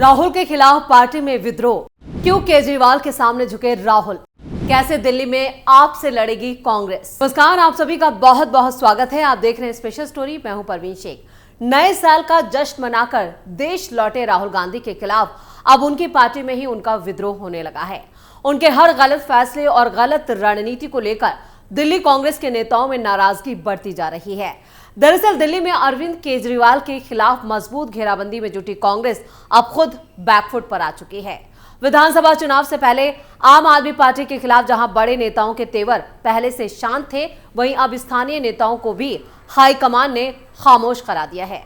राहुल के खिलाफ पार्टी में विद्रोह, क्यों केजरीवाल के सामने झुके राहुल, कैसे दिल्ली में आप से लड़ेगी कांग्रेस। नमस्कार, आप सभी का बहुत बहुत स्वागत है। आप देख रहे हैं स्पेशल स्टोरी। मैं हूं परवीन शेख। नए साल का जश्न मनाकर देश लौटे राहुल गांधी के खिलाफ अब उनकी पार्टी में ही उनका विद्रोह होने लगा है। उनके हर गलत फैसले और गलत रणनीति को लेकर दिल्ली कांग्रेस के नेताओं में नाराजगी बढ़ती जा रही है। दरअसल दिल्ली में अरविंद केजरीवाल के खिलाफ मजबूत घेराबंदी में जुटी कांग्रेस अब खुद बैकफुट पर आ चुकी है। विधानसभा चुनाव से पहले आम आदमी पार्टी के खिलाफ जहां बड़े नेताओं के तेवर पहले से शांत थे, वहीं अब स्थानीय नेताओं को भी हाईकमान ने खामोश करा दिया है।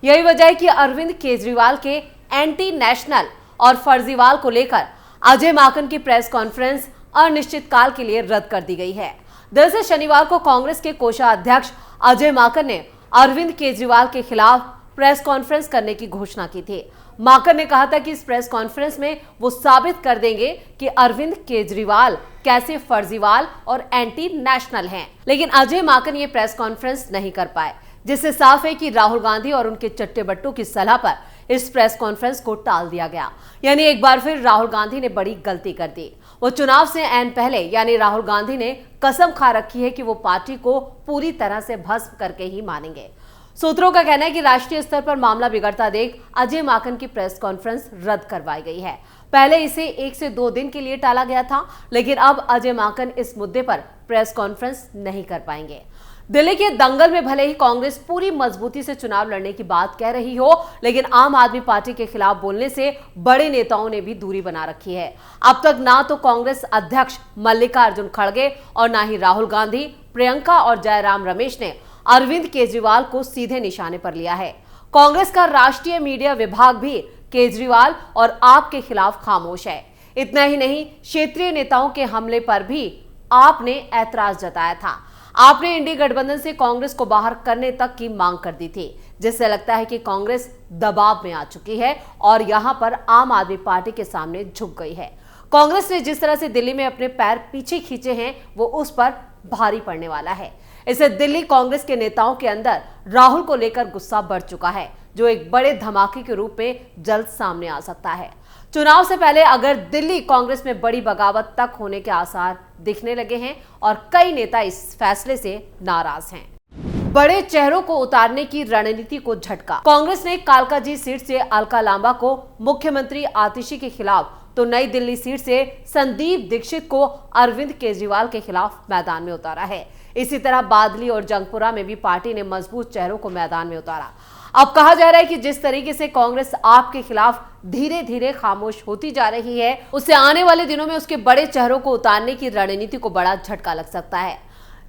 यही वजह है कि अरविंद केजरीवाल के एंटी नेशनल और फर्जीवाल को लेकर अजय माकन की प्रेस कॉन्फ्रेंस अनिश्चितकाल के लिए रद्द कर दी गई है। दरअसल शनिवार को कांग्रेस के कोषाध्यक्ष अजय माकन ने अरविंद केजरीवाल के खिलाफ प्रेस कॉन्फ्रेंस करने की घोषणा की थी। माकन ने कहा था कि इस प्रेस कॉन्फ्रेंस में वो साबित कर देंगे कि अरविंद केजरीवाल कैसे फर्जीवाल और एंटी नेशनल हैं। लेकिन अजय माकन ये प्रेस कॉन्फ्रेंस नहीं कर पाए, जिससे साफ है कि राहुल गांधी और उनके चट्टे बट्टों की सलाह पर इस प्रेस कॉन्फ्रेंस को टाल दिया गया। यानी एक बार फिर राहुल गांधी ने बड़ी गलती कर दी। वो चुनाव से ऐन पहले यानी राहुल गांधी ने कसम खा रखी है कि वो पार्टी को पूरी तरह से भस्म करके ही मानेंगे। सूत्रों का कहना है कि राष्ट्रीय स्तर पर मामला बिगड़ता देख अजय माकन की प्रेस कॉन्फ्रेंस रद्द करवाई गई है। पहले इसे 1 से 2 दिन के लिए टाला गया था, लेकिन अब अजय माकन इस मुद्दे पर प्रेस कॉन्फ्रेंस नहीं कर पाएंगे। दिल्ली के दंगल में भले ही कांग्रेस पूरी मजबूती से चुनाव लड़ने की बात कह रही हो, लेकिन आम आदमी पार्टी के खिलाफ बोलने से बड़े नेताओं ने भी दूरी बना रखी है। अब तक ना तो कांग्रेस अध्यक्ष मल्लिकार्जुन खड़गे और ना ही राहुल गांधी, प्रियंका और जयराम रमेश ने अरविंद केजरीवाल को सीधे निशाने पर लिया है। कांग्रेस का राष्ट्रीय मीडिया विभाग भी केजरीवाल और आप के खिलाफ खामोश है। इतना ही नहीं, क्षेत्रीय नेताओं के हमले पर भी आपने ऐतराज जताया था। आपने इंडी गठबंधन से कांग्रेस को बाहर करने तक की मांग कर दी थी, जिससे लगता है कि कांग्रेस दबाव में आ चुकी है और यहां पर आम आदमी पार्टी के सामने झुक गई है। कांग्रेस ने जिस तरह से दिल्ली में अपने पैर पीछे खींचे हैं, वो उस पर भारी पड़ने वाला है। इससे दिल्ली कांग्रेस के नेताओं के अंदर राहुल को लेकर गुस्सा बढ़ चुका है, जो एक बड़े धमाके के रूप में जल्द सामने आ सकता है। चुनाव से पहले अगर दिल्ली कांग्रेस में बड़ी बगावत तक होने के आसार दिखने लगे हैं और कई नेता इस फैसले से नाराज हैं। बड़े चेहरों को उतारने की रणनीति को झटका। कांग्रेस ने कालकाजी सीट से अलका लांबा को मुख्यमंत्री आतिशी के खिलाफ, तो नई दिल्ली सीट से संदीप दीक्षित को अरविंद केजरीवाल के खिलाफ मैदान में उतारा है। इसी तरह बादली और जंगपुरा में भी पार्टी ने मजबूत चेहरों को मैदान में उतारा। अब कहा जा रहा है कि जिस तरीके से कांग्रेस आपके खिलाफ धीरे धीरे खामोश होती जा रही है, उससे आने वाले दिनों में उसके बड़े चेहरों को उतारने की रणनीति को बड़ा झटका लग सकता है।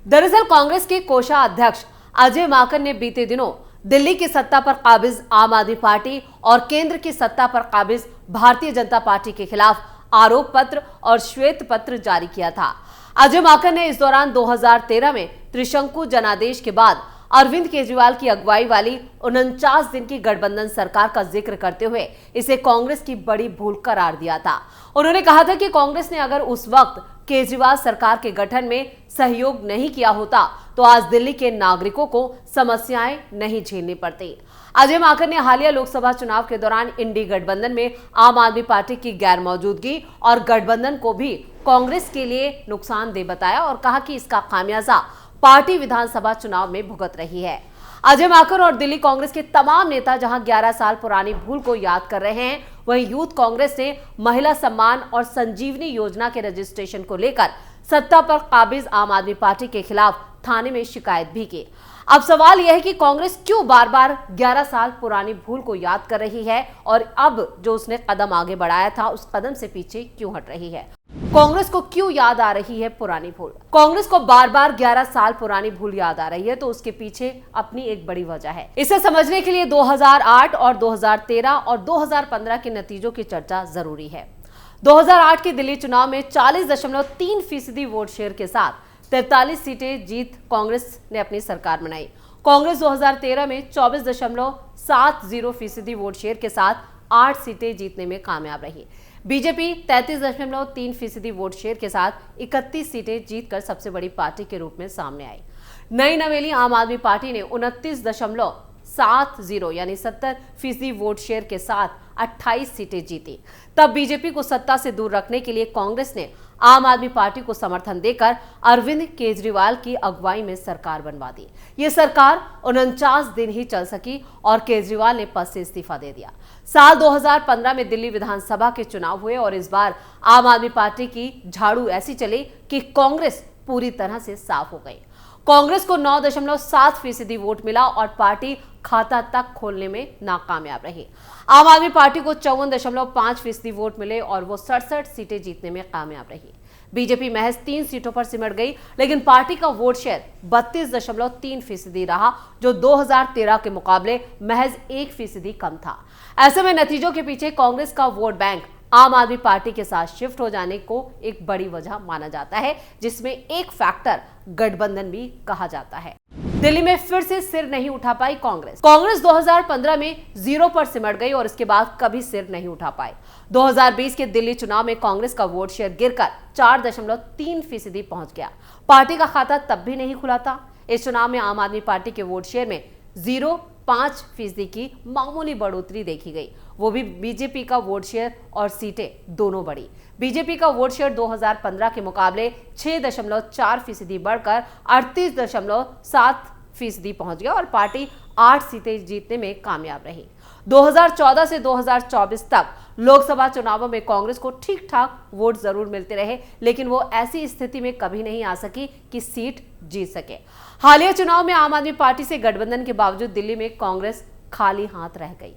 दरअसल कांग्रेस के कोषाध्यक्ष अजय माकन ने बीते दिनों दिल्ली की सत्ता पर काबिज आम आदमी पार्टी और केंद्र की सत्ता पर काबिज भारतीय जनता पार्टी के खिलाफ आरोप पत्र और श्वेत पत्र जारी किया था। अजय माकन ने इस दौरान 2013 में त्रिशंकु जनादेश के बाद अरविंद केजरीवाल की अगुवाई वाली 49 दिन की गठबंधन सरकार का जिक्र करते हुए इसे कांग्रेस की बड़ी भूल करार दिया था। उन्होंने कहा था कि कांग्रेस ने अगर उस वक्त केजरीवाल सरकार के गठन में सहयोग नहीं किया होता, तो आज दिल्ली के नागरिकों को समस्याएं नहीं झेलनी पड़ती। अजय माकन ने हालिया लोकसभा चुनाव के दौरान इंडी गठबंधन में आम आदमी पार्टी की गैर मौजूदगी और गठबंधन को भी कांग्रेस के लिए नुकसानदेह बताया और कहा कि इसका खामियाजा पार्टी विधानसभा चुनाव में भुगत रही है। अजय माकन और दिल्ली कांग्रेस के तमाम नेता जहां 11 साल पुरानी भूल को याद कर रहे हैं, वहीं यूथ कांग्रेस ने महिला सम्मान और संजीवनी योजना के रजिस्ट्रेशन को लेकर सत्ता पर काबिज आम आदमी पार्टी के खिलाफ थाने में शिकायत भी की। अब सवाल यह है कि कांग्रेस क्यों बार बार 11 साल पुरानी भूल को याद कर रही है और अब जो उसने कदम आगे बढ़ाया था, उस कदम से पीछे क्यों हट रही है। कांग्रेस को क्यों याद आ रही है पुरानी भूल। कांग्रेस को बार बार 11 साल पुरानी भूल याद आ रही है, तो उसके पीछे अपनी एक बड़ी वजह है। इसे समझने के लिए 2008 और 2013 और 2015 के नतीजों की चर्चा जरूरी है। 2008 के दिल्ली चुनाव में 40.3% वोट शेयर के साथ 43 सीटें जीत कांग्रेस ने अपनी सरकार बनाई। कांग्रेस 2013 में 24.70% वोट शेयर के साथ 8 सीटें जीतने में कामयाब रही। बीजेपी 33.3% वोट शेयर के साथ 31 सीटें जीतकर सबसे बड़ी पार्टी के रूप में सामने आई। नई नवेली आम आदमी पार्टी ने 70 यानी 70% वोट शेयर के साथ 28 सीटें जीती। तब बीजेपी को सत्ता से दूर रखने के लिए कांग्रेस ने आम आदमी पार्टी को समर्थन देकर अरविंद केजरीवाल की अगुवाई में सरकार बनवा दी। ये सरकार 49 दिन ही चल सकी और केजरीवाल ने पद से इस्तीफा दे दिया। साल 2015 में दिल्ली विधानसभा के चुनाव हुए और इस बार आम आदमी पार्टी की झाड़ू ऐसी चली कि कांग्रेस पूरी तरह से साफ हो गई। कांग्रेस को 9.7% वोट मिला और पार्टी खाता तक खोलने में नाकामयाब रही। आम आदमी पार्टी को 54.5% वोट मिले और वो 67 सीटें जीतने में कामयाब रही। बीजेपी महज 3 सीटों पर सिमट गई, लेकिन पार्टी का वोट शेयर 32.3% रहा, जो 2013 के मुकाबले महज 1% कम था। ऐसे में नतीजों के पीछे कांग्रेस का वोट बैंक आम आदमी पार्टी के साथ शिफ्ट हो जाने को एक बड़ी वजह माना जाता है, जिसमें एक फैक्टर गठबंधन भी कहा जाता है। दिल्ली में फिर से सिर नहीं उठा पाई कांग्रेस। कांग्रेस 2015 में 0 पर सिमट गई और इसके बाद कभी सिर नहीं उठा पाई। 2020 के दिल्ली चुनाव में कांग्रेस का वोट शेयर गिरकर 4.3% पहुंच गया। पार्टी का खाता तब भी नहीं खुला था। इस चुनाव में आम आदमी पार्टी के वोट शेयर में 0.5% की मामूली बढ़ोतरी देखी गई, वो भी बीजेपी का वोट शेयर और सीटें दोनों बढ़ी। बीजेपी का वोट शेयर 2015 के मुकाबले 6.4% बढ़कर 38.7% पहुंच गया और पार्टी 8 सीटें जीतने में कामयाब रही। 2014 से 2024 तक लोकसभा चुनावों में कांग्रेस को ठीक ठाक वोट जरूर मिलते रहे, लेकिन वो ऐसी स्थिति में कभी नहीं आ सकी कि सीट जीत सके। हालिया चुनाव में आम आदमी पार्टी से गठबंधन के बावजूद दिल्ली में कांग्रेस खाली हाथ रह गई।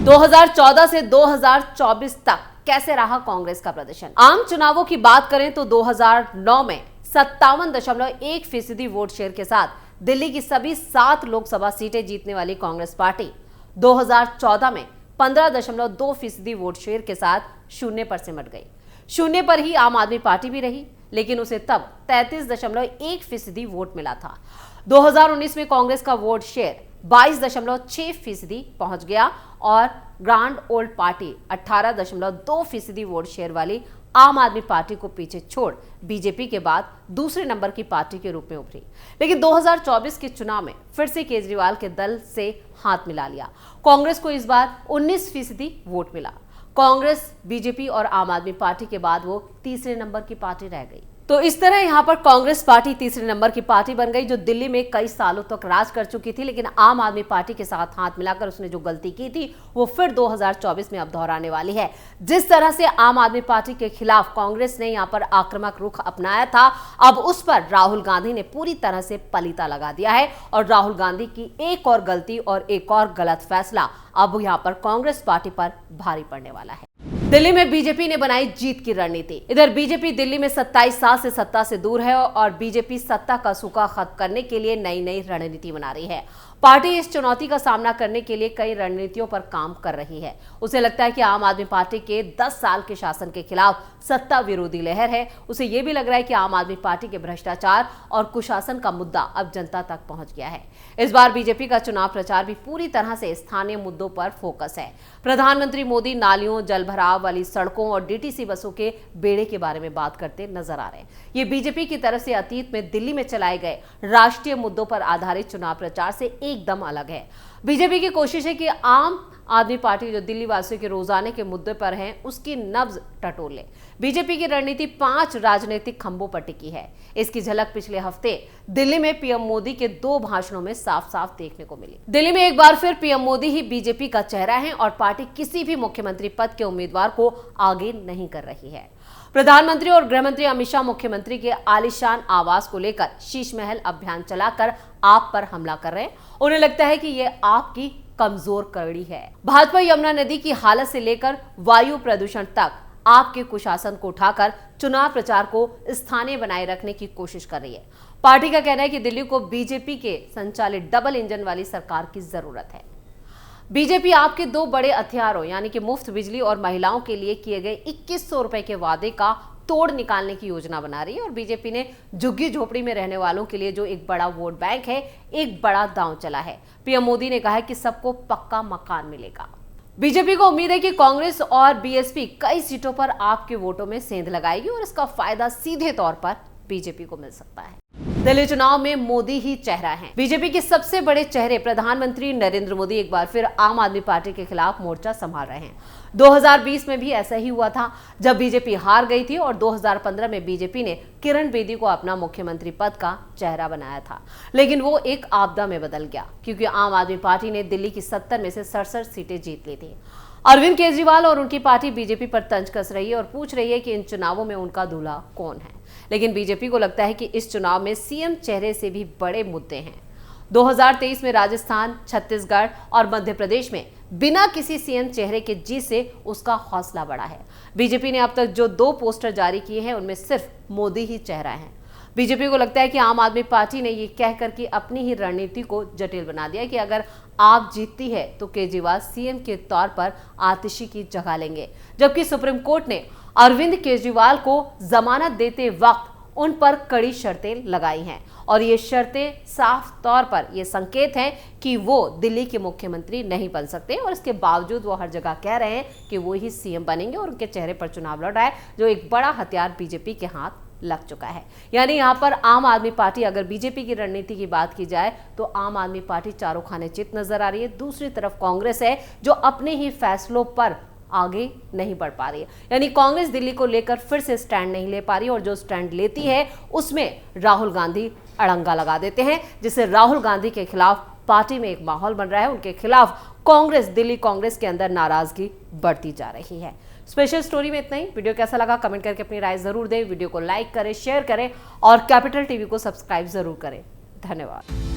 2014 से 2024 तक कैसे रहा कांग्रेस का प्रदर्शन? आम चुनावों की बात करें तो 2009 में 57.1% वोट शेयर के साथ दिल्ली की सभी 7 लोकसभा सीटें जीतने वाली कांग्रेस पार्टी 2014 में 15.2% वोट शेयर के साथ 0 पर सिमट गई। 0 पर ही आम आदमी पार्टी भी रही, लेकिन उसे तब 33.1% वोट मिला था। 2019 में कांग्रेस का वोट शेयर 22.6% पहुंच गया और grand old party 18.2% vote share वाली आम आदमी पार्टी को पीछे छोड़ बीजेपी के बाद दूसरे नंबर की पार्टी के रूप में उभरी। लेकिन 2024 के चुनाव में फिर से केजरीवाल के दल से हाथ मिला लिया। कांग्रेस को इस बार 19% वोट मिला। कांग्रेस, बीजेपी और आम आदमी पार्टी के बाद वो तीसरे नंबर की पार्टी रह गई। तो इस तरह यहाँ पर कांग्रेस पार्टी तीसरे नंबर की पार्टी बन गई, जो दिल्ली में कई सालों तक राज कर चुकी थी। लेकिन आम आदमी पार्टी के साथ हाथ मिलाकर उसने जो गलती की थी वो फिर 2024 में अब दोहराने वाली है। जिस तरह से आम आदमी पार्टी के खिलाफ कांग्रेस ने यहाँ पर आक्रामक रुख अपनाया था, अब उस पर राहुल गांधी ने पूरी तरह से पलीता लगा दिया है और राहुल गांधी की एक और गलती और एक और गलत फैसला अब यहाँ पर कांग्रेस पार्टी पर भारी पड़ने वाला है। दिल्ली में बीजेपी ने बनाई जीत की रणनीति। इधर बीजेपी दिल्ली में 27 साल से सत्ता से दूर है और बीजेपी सत्ता का सूखा खत्म करने के लिए नई नई रणनीति बना रही है। पार्टी इस चुनौती का सामना करने के लिए कई रणनीतियों पर काम कर रही है। उसे लगता है कि आम आदमी पार्टी के 10 साल के शासन के खिलाफ सत्ता विरोधी लहर है। उसे यह भी लग रहा है कि आम आदमी पार्टी के भ्रष्टाचार और कुशासन का मुद्दा अब जनता तक पहुंच गया है। इस बार बीजेपी का चुनाव प्रचार भी पूरी तरह से स्थानीय मुद्दों पर फोकस है। प्रधानमंत्री मोदी नालियों, जलभराव वाली सड़कों और डीटीसी बसों के बेड़े के बारे में बात करते नजर आ रहे हैं। ये बीजेपी की तरफ से अतीत में दिल्ली में चलाए गए राष्ट्रीय मुद्दों पर आधारित चुनाव प्रचार से एकदम अलग है। बीजेपी की कोशिश है कि आम आदमी पार्टी जो दिल्ली वासियों के रोजाने के मुद्दे पर हैं, उसकी नब्ज टटोल ले। बीजेपी की रणनीति 5 राजनीतिक खंभों पर टिकी है। इसकी झलक पिछले हफ्ते दिल्ली में पीएम मोदी के 2 भाषणों में साफ साफ देखने को मिली। दिल्ली में एक बार फिर पीएम मोदी ही बीजेपी का चेहरा है और पार्टी किसी भी मुख्यमंत्री पद के उम्मीदवार को आगे नहीं कर रही है। प्रधानमंत्री और गृहमंत्री अमित शाह मुख्यमंत्री के आलीशान आवास को लेकर शीशमहल अभियान चलाकर आप पर हमला कर रहे हैं। उन्हें लगता है कि ये आपकी कमजोर कड़ी है। भाजपा यमुना नदी की हालत से लेकर वायु प्रदूषण तक आपके कुशासन को उठाकर चुनाव प्रचार को स्थानीय बनाए रखने की कोशिश कर रही है। पार्टी का कहना है कि दिल्ली को बीजेपी के संचालित डबल इंजन वाली सरकार की जरूरत है। बीजेपी आपके 2 बड़े हथियारों यानी कि मुफ्त बिजली और महिलाओं के लिए किए गए 2100 रुपए के वादे का तोड़ निकालने की योजना बना रही है और बीजेपी ने झुग्गी झोपड़ी में रहने वालों के लिए जो एक बड़ा वोट बैंक है, एक बड़ा दांव चला है। पीएम मोदी ने कहा है कि सबको पक्का मकान मिलेगा। बीजेपी को उम्मीद है कि कांग्रेस और बीएसपी कई सीटों पर आपके वोटों में सेंध लगाएगी और इसका फायदा सीधे तौर पर बीजेपी को मिल सकता है। दिल्ली चुनाव में मोदी ही चेहरा है। बीजेपी के सबसे बड़े चेहरे प्रधानमंत्री नरेंद्र मोदी एक बार फिर आम आदमी पार्टी के खिलाफ मोर्चा संभाल रहे हैं। 2020 में भी ऐसा ही हुआ था, जब बीजेपी हार गई थी और 2015 में बीजेपी ने किरण बेदी को अपना मुख्यमंत्री पद का चेहरा बनाया था। लेकिन वो एक आपदा में बदल गया, क्योंकि आम आदमी पार्टी ने दिल्ली की 70 में से 67 सीटें जीत ली थी। अरविंद केजरीवाल और उनकी पार्टी बीजेपी पर तंज कस रही है और पूछ रही है कि इन चुनावों में उनका दूल्हा कौन है। लेकिन बीजेपी को लगता है कि इस चुनाव में सीएम चेहरे से भी बड़े मुद्दे हैं। 2023 में राजस्थान, छत्तीसगढ़ और मध्य प्रदेश में बिना किसी सीएम चेहरे के जीत से उसका हौसला बढ़ा है। बीजेपी ने अब तक जो 2 पोस्टर जारी किए हैं उनमें सिर्फ मोदी ही चेहरा है। बीजेपी को लगता है कि आम आदमी पार्टी ने ये कहकर कि अपनी ही रणनीति को जटिल बना दिया कि अगर आप जीतती है तो केजरीवाल सीएम के तौर पर आतिशी की जगह लेंगे, जबकि सुप्रीम कोर्ट ने अरविंद केजरीवाल को जमानत देते वक्त उन पर कड़ी शर्तें लगाई हैं और ये शर्तें साफ तौर पर ये संकेत हैं कि वो दिल्ली के मुख्यमंत्री नहीं बन सकते और इसके बावजूद वो हर जगह कह रहे हैं कि वो ही सीएम बनेंगे और उनके चेहरे पर चुनाव लड़ रहा है, जो एक बड़ा हथियार बीजेपी के हाथ लग चुका है। यानी यहाँ पर आम आदमी पार्टी, अगर बीजेपी की रणनीति की बात की जाए तो आम आदमी पार्टी चारों खाने चित नजर आ रही है। दूसरी तरफ कांग्रेस है जो अपने ही फैसलों पर आगे नहीं बढ़ पा रही है। यानी कांग्रेस दिल्ली को लेकर फिर से स्टैंड नहीं ले पा रही और जो स्टैंड लेती है उसमें राहुल गांधी अड़ंगा लगा देते हैं, जिससे राहुल गांधी के खिलाफ पार्टी में एक माहौल बन रहा है। उनके खिलाफ कांग्रेस, दिल्ली कांग्रेस के अंदर नाराजगी बढ़ती जा रही है। स्पेशल स्टोरी में इतना ही। वीडियो कैसा लगा कमेंट करके अपनी राय जरूर दें। वीडियो को लाइक करें, शेयर करें और कैपिटल टीवी को सब्सक्राइब जरूर करें। धन्यवाद।